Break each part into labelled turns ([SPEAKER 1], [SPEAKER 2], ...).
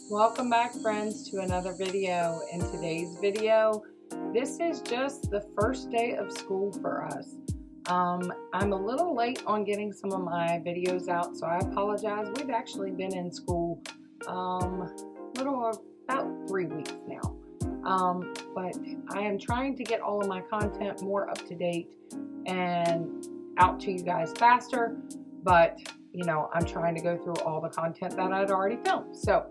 [SPEAKER 1] Welcome back, friends, to another video. In today's video, this is just the first day of school for us. I'm a little late on getting some of my videos out, so I apologize. We've actually been in school about 3 weeks now. But I am trying to get all of my content more up to date and out to you guys faster. But I'm trying to go through all the content that I'd already filmed. So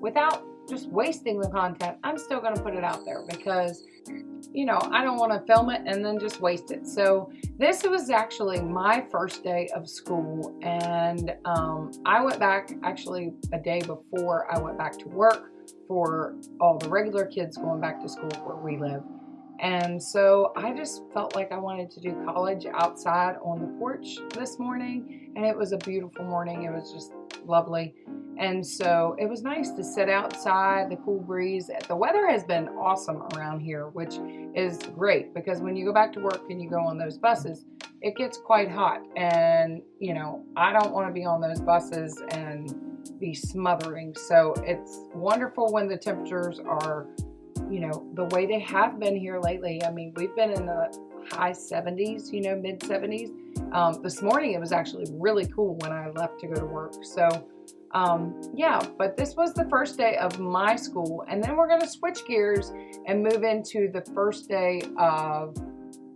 [SPEAKER 1] without just wasting the content, I'm still going to put it out there because, I don't want to film it and then just waste it. So this was actually my first day of school, and I went back actually a day before I went back to work for all the regular kids going back to school where we live. And so I just felt like I wanted to do college outside on the porch this morning, and it was a beautiful morning. It was just lovely. And so it was nice to sit outside, the cool breeze. The weather has been awesome around here, which is great because when you go back to work and you go on those buses, it gets quite hot. And, I don't want to be on those buses and be smothering. So it's wonderful when the temperatures are the way they have been here lately. I mean, we've been in the high 70s, mid 70s. This morning it was actually really cool when I left to go to work. So, yeah, but this was the first day of my school, and then we're going to switch gears and move into the first day of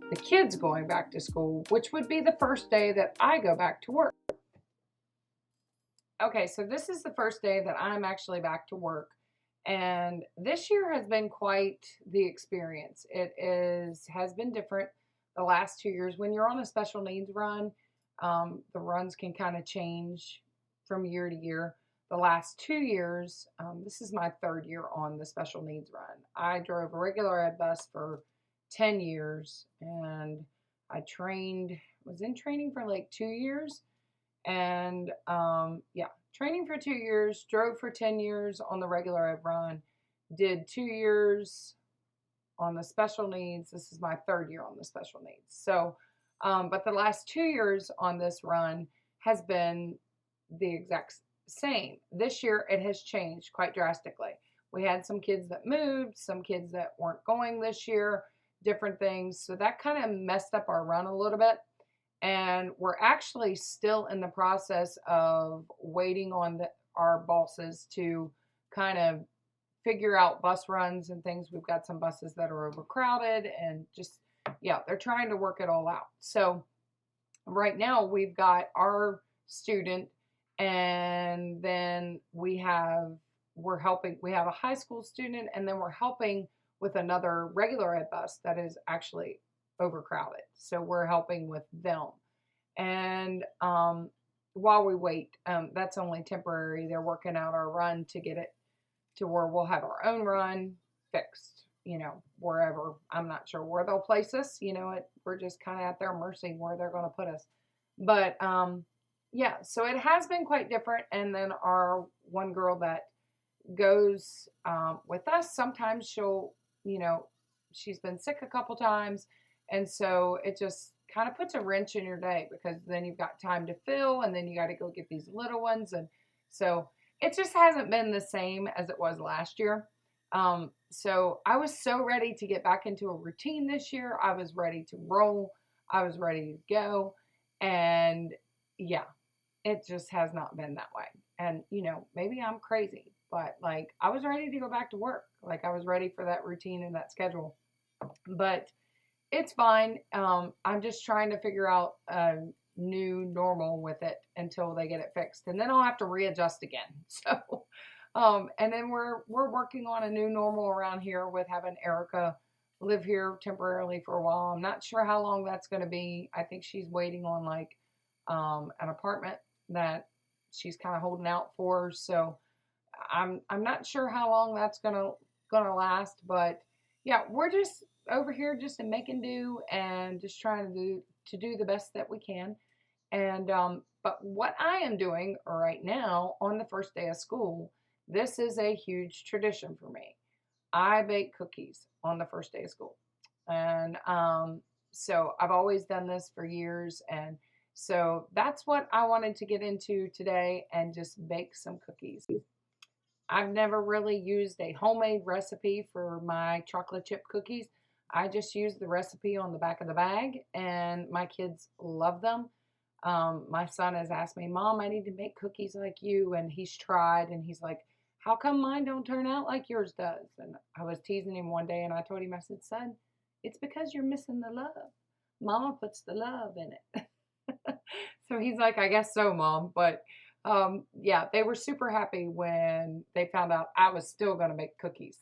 [SPEAKER 1] the kids going back to school, which would be the first day that I go back to work. Okay, so this is the first day that I'm actually back to work. And this year has been quite the experience. Has been different the last 2 years. When you're on a special needs run, the runs can kind of change from year to year. The last 2 years, this is my third year on the special needs run. I drove a regular ed bus for 10 years, and I was in training for like 2 years. And yeah, training for 2 years, drove for 10 years on the regular ed run, did 2 years on the special needs. This is my third year on the special needs. So, but the last 2 years on this run has been the exact same. This year it has changed quite drastically. We had some kids that moved, some kids that weren't going this year, different things. So that kind of messed up our run a little bit. And we're actually still in the process of waiting on our bosses to kind of figure out bus runs and things. We've got some buses that are overcrowded and just, yeah, they're trying to work it all out. So right now we've got our student, and then we have a high school student, and then we're helping with another regular ed bus that is actually overcrowded. So we're helping with them. And while we wait, that's only temporary. They're working out our run to get it to where we'll have our own run fixed, wherever. I'm not sure where they'll place us. We're just kind of at their mercy where they're going to put us. But yeah, so it has been quite different. And then our one girl that goes with us, sometimes she's been sick a couple times. And so it just kind of puts a wrench in your day because then you've got time to fill, and then you got to go get these little ones. And so it just hasn't been the same as it was last year. So I was so ready to get back into a routine this year. I was ready to roll. I was ready to go. And yeah, it just has not been that way. And, maybe I'm crazy, but like I was ready to go back to work. Like I was ready for that routine and that schedule. But it's fine. I'm just trying to figure out a new normal with it until they get it fixed, and then I'll have to readjust again. So, and then we're working on a new normal around here with having Erica live here temporarily for a while. I'm not sure how long that's going to be. I think she's waiting on like an apartment that she's kind of holding out for. So I'm not sure how long that's gonna last, but yeah, we're just over here just in making do and just trying to do the best that we can. And but what I am doing right now on the first day of school, this is a huge tradition for me. I bake cookies on the first day of school, and so I've always done this for years, and so that's what I wanted to get into today and just bake some cookies. I've never really used a homemade recipe for my chocolate chip cookies. I just use the recipe on the back of the bag, and my kids love them. My son has asked me, Mom, I need to make cookies like you. And he's tried, and he's like, how come mine don't turn out like yours does? And I was teasing him one day, and I told him, I said, son, it's because you're missing the love. Mama puts the love in it. So he's like, I guess so, Mom. But yeah, they were super happy when they found out I was still going to make cookies.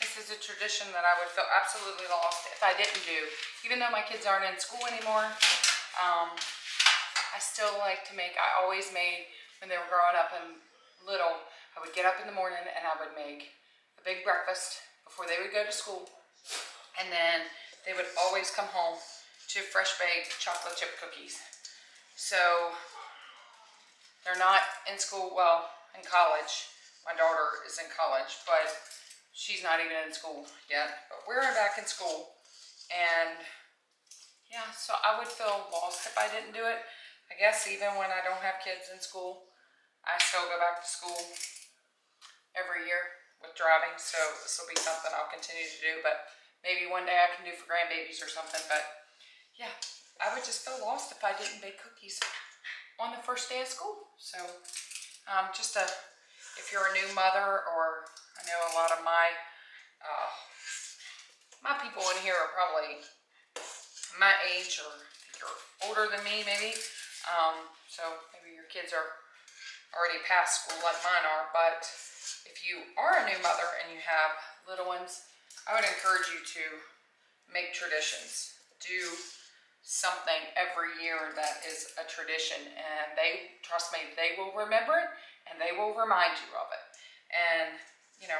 [SPEAKER 1] This is a tradition that I would feel absolutely lost if I didn't do. Even though my kids aren't in school anymore, I still like to make, I always made, when they were growing up and little, I would get up in the morning and I would make a big breakfast before they would go to school. And then they would always come home to fresh baked chocolate chip cookies. So they're not in school, well, in college. My daughter is in college, but she's not even in school yet. But we're back in school. And yeah, so I would feel lost if I didn't do it. I guess even when I don't have kids in school, I still go back to school every year with driving. So this will be something I'll continue to do. But maybe one day I can do for grandbabies or something. But yeah, I would just feel lost if I didn't bake cookies on the first day of school. So if you're a new mother, or I know a lot of my people in here are probably my age, or you're older than me maybe. So maybe your kids are already past school like mine are. But if you are a new mother and you have little ones, I would encourage you to make traditions. Do something every year that is a tradition, and trust me, they will remember it and they will remind you of it. And you know,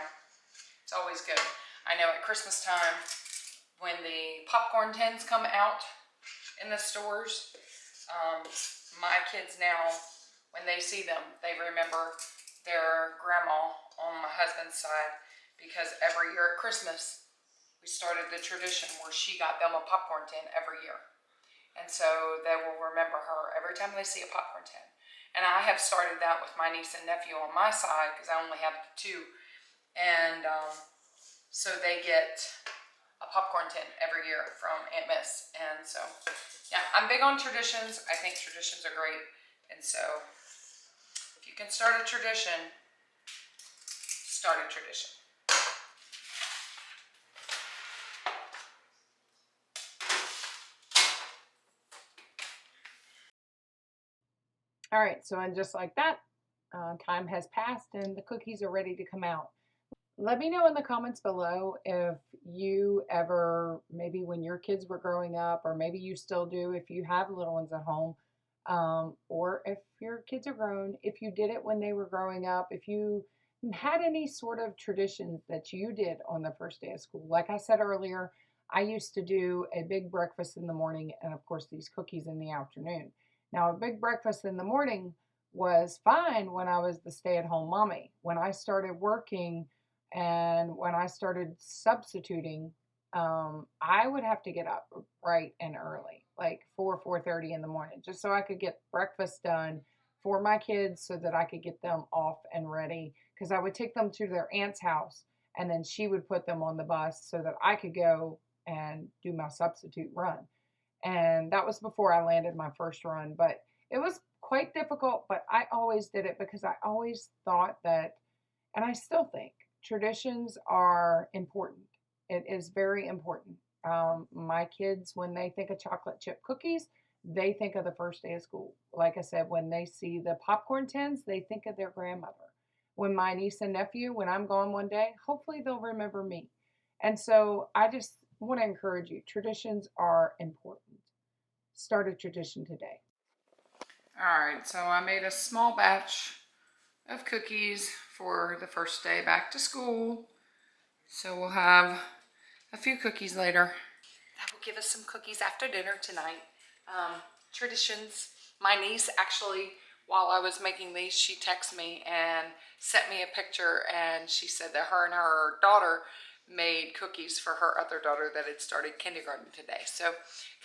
[SPEAKER 1] it's always good. I know at Christmas time, when the popcorn tins come out in the stores, my kids now, when they see them, they remember their grandma on my husband's side, because every year at Christmas we started the tradition where she got them a popcorn tin every year. And so they will remember her every time they see a popcorn tin. And I have started that with my niece and nephew on my side, because I only have two. And so they get a popcorn tin every year from Aunt Miss. And so, yeah, I'm big on traditions. I think traditions are great. And so, if you can start a tradition, start a tradition. All right, so and just like that, time has passed and the cookies are ready to come out. Let me know in the comments below if you ever, maybe when your kids were growing up, or maybe you still do if you have little ones at home, or if your kids are grown, if you did it when they were growing up, if you had any sort of traditions that you did on the first day of school. Like I said earlier, I used to do a big breakfast in the morning and, of course, these cookies in the afternoon. Now, a big breakfast in the morning was fine when I was the stay-at-home mommy. When I started working and when I started substituting, I would have to get up bright and early, like 4:30 in the morning, just so I could get breakfast done for my kids so that I could get them off and ready. Because I would take them to their aunt's house, and then she would put them on the bus so that I could go and do my substitute run. And that was before I landed my first run, but it was quite difficult, but I always did it because I always thought that, and I still think, traditions are important. It is very important. My kids, when they think of chocolate chip cookies, they think of the first day of school. Like I said, when they see the popcorn tins, they think of their grandmother. When my niece and nephew, when I'm gone one day, hopefully they'll remember me. And so I just want to encourage you. Traditions are important. Start a tradition today. All right, so I made a small batch of cookies for the first day back to school. So we'll have a few cookies later. That will give us some cookies after dinner tonight. Traditions. My niece actually, while I was making these, she texted me and sent me a picture, and she said that her and her daughter made cookies for her other daughter that had started kindergarten today. So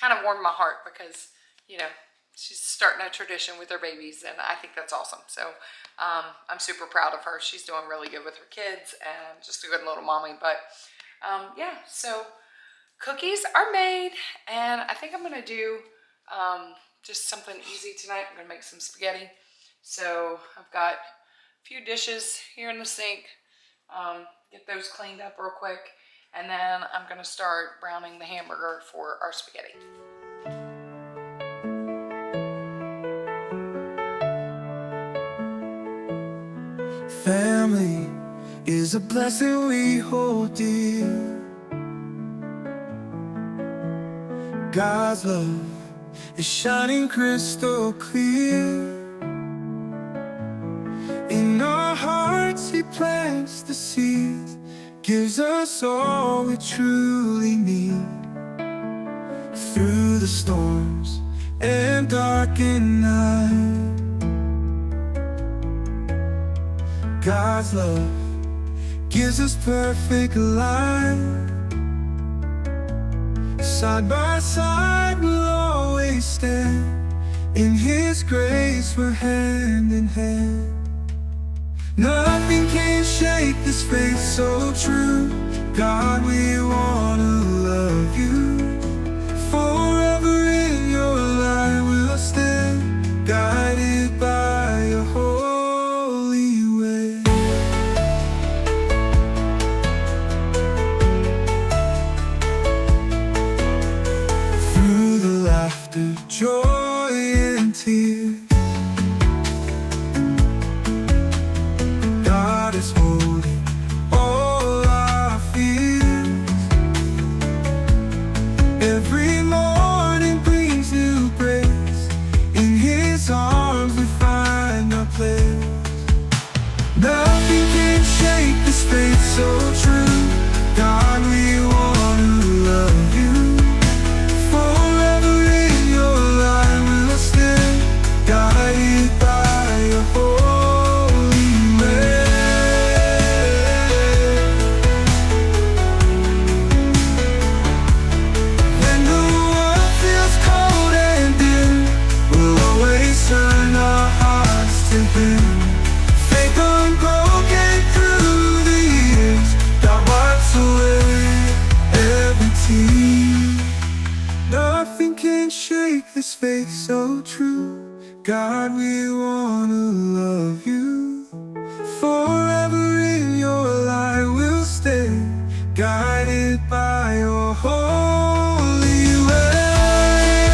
[SPEAKER 1] kind of warmed my heart because, you know, she's starting a tradition with her babies, and I think that's awesome. So I'm super proud of her. She's doing really good with her kids and just a good little mommy. But yeah, so cookies are made, and I think I'm gonna do just something easy tonight. I'm gonna make some spaghetti. So I've got a few dishes here in the sink. Get those cleaned up real quick, and then I'm gonna start browning the hamburger for our spaghetti.
[SPEAKER 2] Family is a blessing we hold dear. God's love is shining crystal clear. In our hearts He plants the seed, gives us all we truly need. Through the storms and darkened night, God's love gives us perfect life. Side by side we'll always stand. In His grace we're hand in hand. Nothing can shake this faith so true. God, we wanna love You. Forever in Your light we'll stand, guided by Your holy way. Through the laughter, joy and tears, God is holding all our fears. Every morning brings new grace. In His arms we find our place. Nothing can shake this faith so true. God, we wanna love You. Forever in Your light we'll stand, guided by Your holy way. When the world feels cold and dim, we'll always turn our hearts to Him. Faith unbroken through the years, God wipes away every tear. Nothing can shake this faith so true. God, we wanna love You. Forever in Your light we'll stay, guided by Your holy way.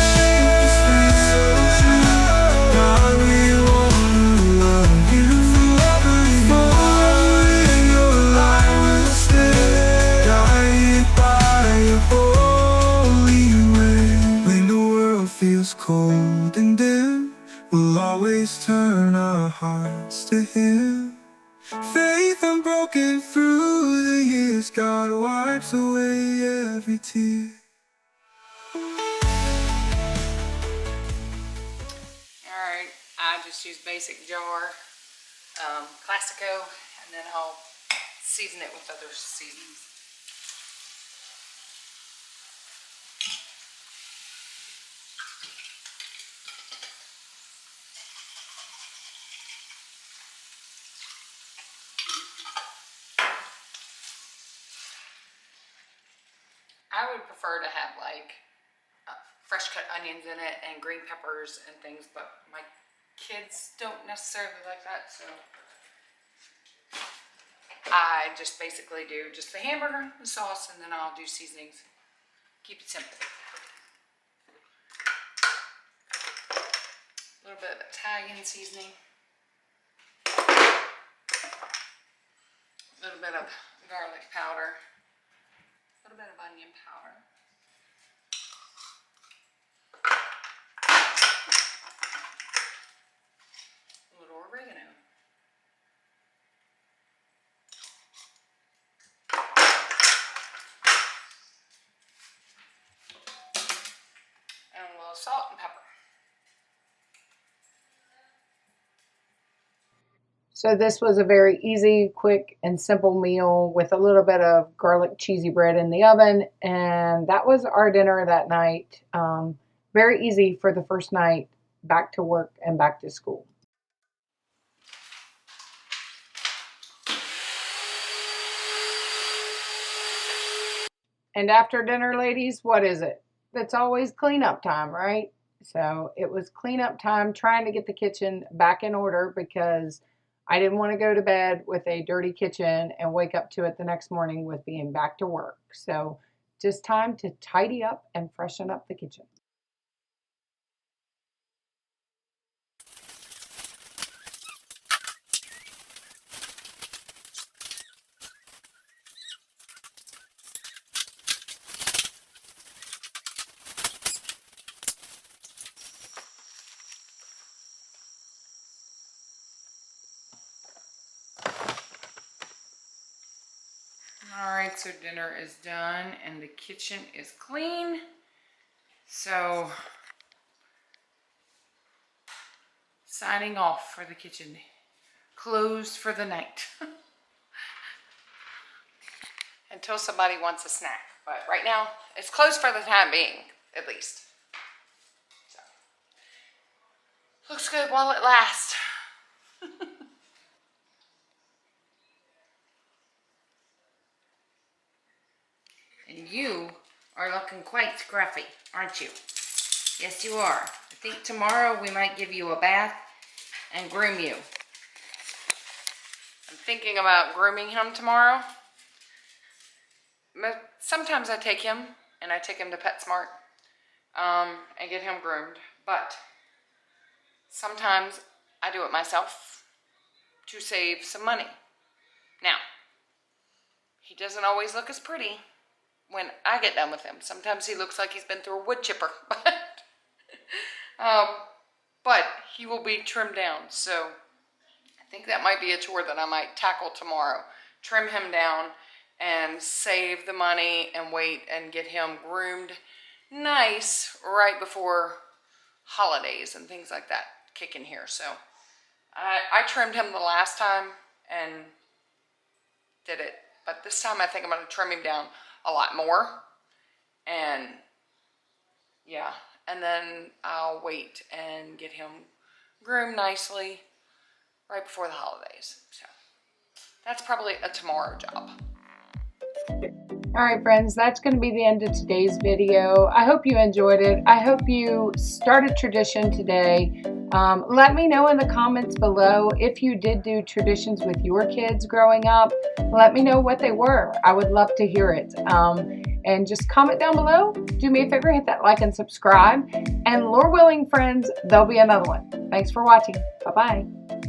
[SPEAKER 2] This faith so true. God, we wanna love You. Forever in Your light we'll stay, guided by Your holy way. When the world feels cold and dim, we'll always turn our hearts to Him. Faith unbroken through the years, God wipes away every tear.
[SPEAKER 1] Alright, I just use basic jar, Classico, and then I'll season it with other seasonings. I would prefer to have like fresh cut onions in it and green peppers and things, but my kids don't necessarily like that, so I just basically do just the hamburger, the sauce, and then I'll do seasonings. Keep it simple. A little bit of Italian seasoning. A little bit of garlic powder. A little bit of onion powder. A little oregano. So this was a very easy, quick, and simple meal with a little bit of garlic cheesy bread in the oven. And that was our dinner that night. Very easy for the first night back to work and back to school. And after dinner, ladies, what is it? It's always cleanup time, right? So it was cleanup time, trying to get the kitchen back in order because I didn't want to go to bed with a dirty kitchen and wake up to it the next morning with being back to work. So just time to tidy up and freshen up the kitchen. Alright, so dinner is done and the kitchen is clean. So, signing off for the kitchen. Closed for the night. Until somebody wants a snack. But right now, it's closed for the time being, at least. So, looks good while it lasts. And you are looking quite scruffy, aren't you? Yes, you are. I think tomorrow we might give you a bath and groom you. I'm thinking about grooming him tomorrow. Sometimes I take him and I take him to PetSmart and get him groomed. But sometimes I do it myself to save some money. Now, he doesn't always look as pretty when I get done with him. Sometimes he looks like he's been through a wood chipper. But he will be trimmed down. So I think that might be a chore that I might tackle tomorrow. Trim him down and save the money and wait and get him groomed nice right before holidays and things like that kick in here. So I trimmed him the last time and did it. But this time I think I'm going to trim him down a lot more. And yeah, and then I'll wait and get him groomed nicely right before the holidays. So that's probably a tomorrow job. All right, friends, that's going to be the end of today's video. I hope you enjoyed it. I hope you started tradition today. Let me know in the comments below if you did do traditions with your kids growing up. Let me know what they were. I would love to hear it. And just comment down below. Do me a favor, hit that like and subscribe. And Lord willing, friends, there'll be another one. Thanks for watching. Bye-bye.